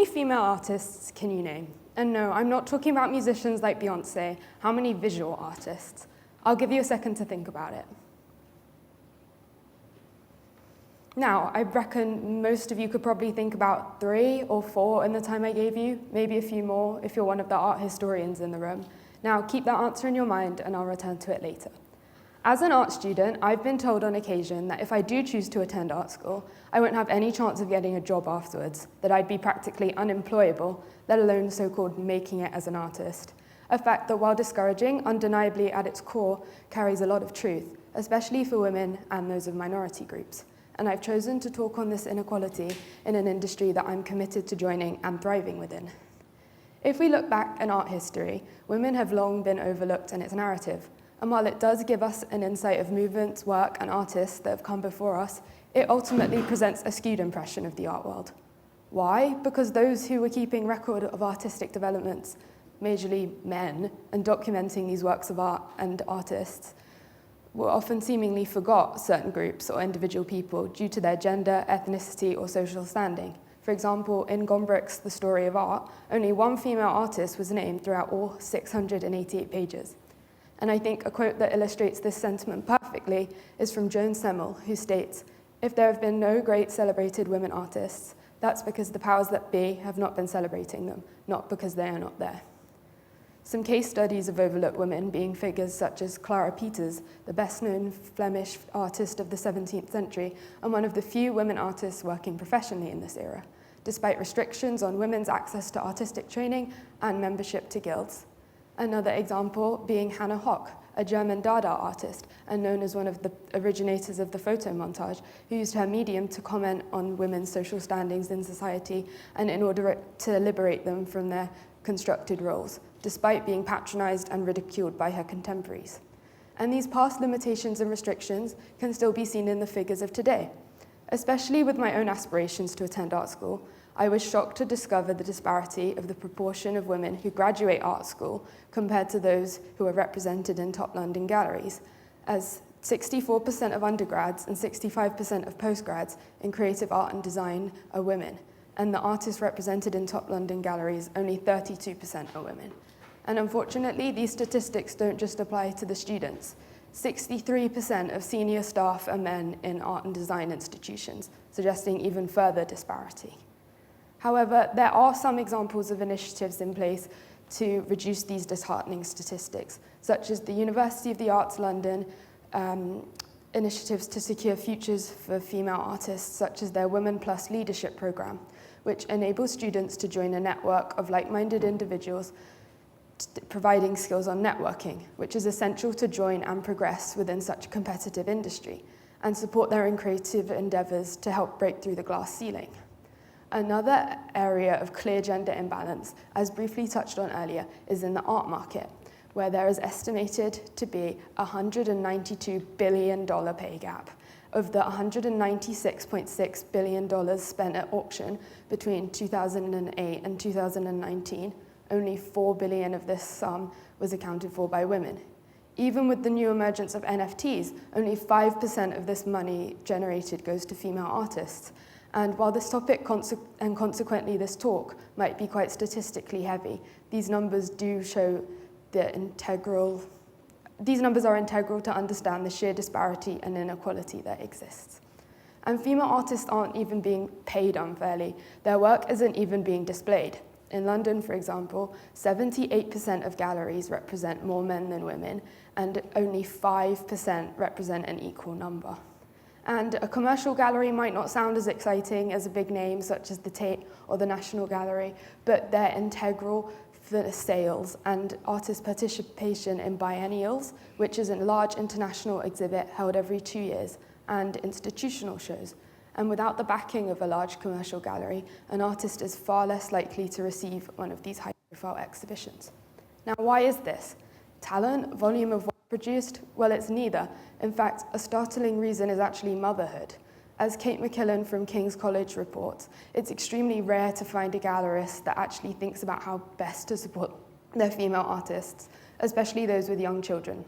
many female artists can you name? And no, I'm not talking about musicians like Beyoncé. How many visual artists? I'll give you a second to think about it. Now, I reckon most of you could probably think about 3 or 4 in the time I gave you, maybe a few more if you're one of the art historians in the room. Now, keep that answer in your mind and I'll return to it later. As an art student, I've been told on occasion that if I do choose to attend art school, I won't have any chance of getting a job afterwards, that I'd be practically unemployable, let alone so-called making it as an artist. A fact that, while discouraging, undeniably at its core carries a lot of truth, especially for women and those of minority groups. And I've chosen to talk on this inequality in an industry that I'm committed to joining and thriving within. If we look back in art history, women have long been overlooked in its narrative. And while it does give us an insight of movements, work, and artists that have come before us, it ultimately presents a skewed impression of the art world. Why? Because those who were keeping record of artistic developments, majorly men, and documenting these works of art and artists, were often seemingly forgot certain groups or individual people due to their gender, ethnicity, or social standing. For example, in Gombrich's The Story of Art, only one female artist was named throughout all 688 pages. And I think a quote that illustrates this sentiment perfectly is from Joan Semmel, who states, "If there have been no great celebrated women artists, that's because the powers that be have not been celebrating them, not because they are not there." Some case studies of overlooked women being figures such as Clara Peters, the best-known Flemish artist of the 17th century, and one of the few women artists working professionally in this era, despite restrictions on women's access to artistic training and membership to guilds. Another example being Hannah Hoch, a German Dada artist and known as one of the originators of the photo montage, who used her medium to comment on women's social standings in society and in order to liberate them from their constructed roles, despite being patronized and ridiculed by her contemporaries. And these past limitations and restrictions can still be seen in the figures of today. Especially with my own aspirations to attend art school, I was shocked to discover the disparity of the proportion of women who graduate art school compared to those who are represented in top London galleries, as 64% of undergrads and 65% of postgrads in creative art and design are women, and the artists represented in top London galleries, only 32% are women. And unfortunately, these statistics don't just apply to the students. 63% of senior staff are men in art and design institutions, suggesting even further disparity. However, there are some examples of initiatives in place to reduce these disheartening statistics, such as the University of the Arts London initiatives to secure futures for female artists, such as their Women Plus Leadership Programme, which enables students to join a network of like-minded individuals providing skills on networking, which is essential to join and progress within such a competitive industry, and support their own creative endeavours to help break through the glass ceiling. Another area of clear gender imbalance, as briefly touched on earlier, is in the art market, where there is estimated to be a $192 billion pay gap. Of the $196.6 billion spent at auction between 2008 and 2019, only $4 billion of this sum was accounted for by women. Even with the new emergence of NFTs, only 5% of this money generated goes to female artists. And while this topic and consequently this talk might be quite statistically heavy, these numbers do show these numbers are integral to understand the sheer disparity and inequality that exists. And female artists aren't even being paid unfairly. Their work isn't even being displayed. In London, for example, 78% of galleries represent more men than women, and only 5% represent an equal number. And a commercial gallery might not sound as exciting as a big name such as the Tate or the National Gallery, but they're integral for sales and artist participation in biennials, which is a large international exhibit held every 2 years, and institutional shows. And without the backing of a large commercial gallery, an artist is far less likely to receive one of these high-profile exhibitions. Now, why is this? Talent, volume of work produced? Well, it's neither. In fact, a startling reason is actually motherhood. As Kate McKillen from King's College reports, it's extremely rare to find a gallerist that actually thinks about how best to support their female artists, especially those with young children.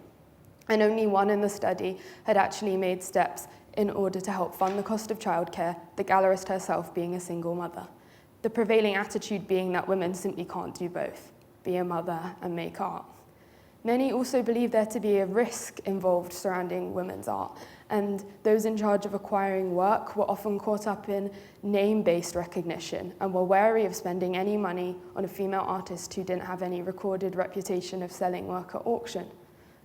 And only one in the study had actually made steps in order to help fund the cost of childcare, the gallerist herself being a single mother. the prevailing attitude being that women simply can't do both, be a mother and make art. Many also believe there to be a risk involved surrounding women's art, and those in charge of acquiring work were often caught up in name-based recognition and were wary of spending any money on a female artist who didn't have any recorded reputation of selling work at auction.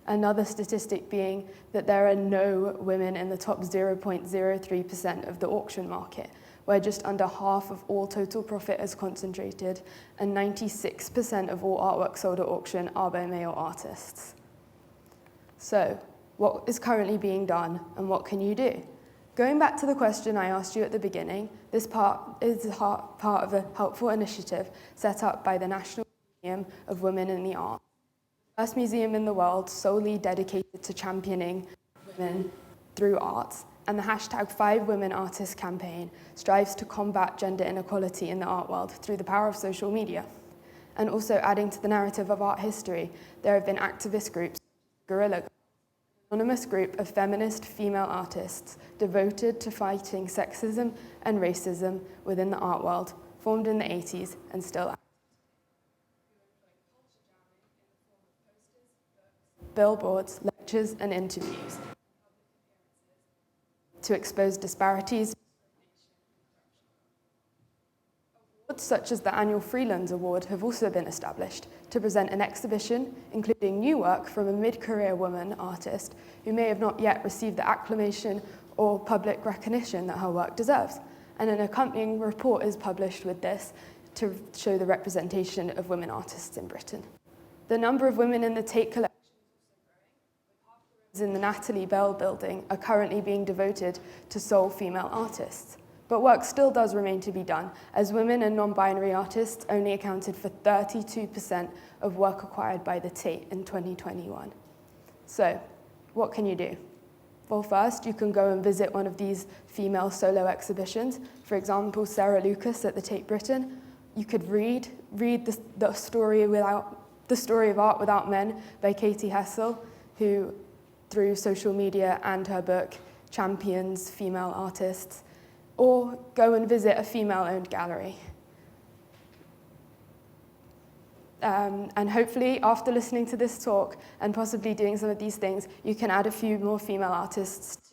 Another statistic being that there are no women in the top 0.03% of the auction market, where just under half of all total profit is concentrated, and 96% of all artwork sold at auction are by male artists. So, what is currently being done, and what can you do? Going back to the question I asked you at the beginning, this part is part of a helpful initiative set up by the National Museum of Women in the Arts, the first museum in the world solely dedicated to championing women through art, and the hashtag 5WomenArtists campaign strives to combat gender inequality in the art world through the power of social media. And also adding to the narrative of art history, there have been activist groups, Guerrilla, an anonymous group of feminist female artists devoted to fighting sexism and racism within the art world, formed in the 80s and still active. Billboards, lectures, and interviews to expose disparities. Awards such as the annual Freelands Award have also been established to present an exhibition including new work from a mid-career woman artist who may have not yet received the acclamation or public recognition that her work deserves. And an accompanying report is published with this to show the representation of women artists in Britain. The number of women in the Tate collection in the Natalie Bell building are currently being devoted to sole female artists. But work still does remain to be done, as women and non-binary artists only accounted for 32% of work acquired by the Tate in 2021. So, what can you do? Well, first, you can go and visit one of these female solo exhibitions. For example, Sarah Lucas at the Tate Britain. You could read the story of Art Without Men by Katie Hessel, who through social media and her book, champions female artists, or go and visit a female-owned gallery. And hopefully, after listening to this talk and possibly doing some of these things, you can add a few more female artists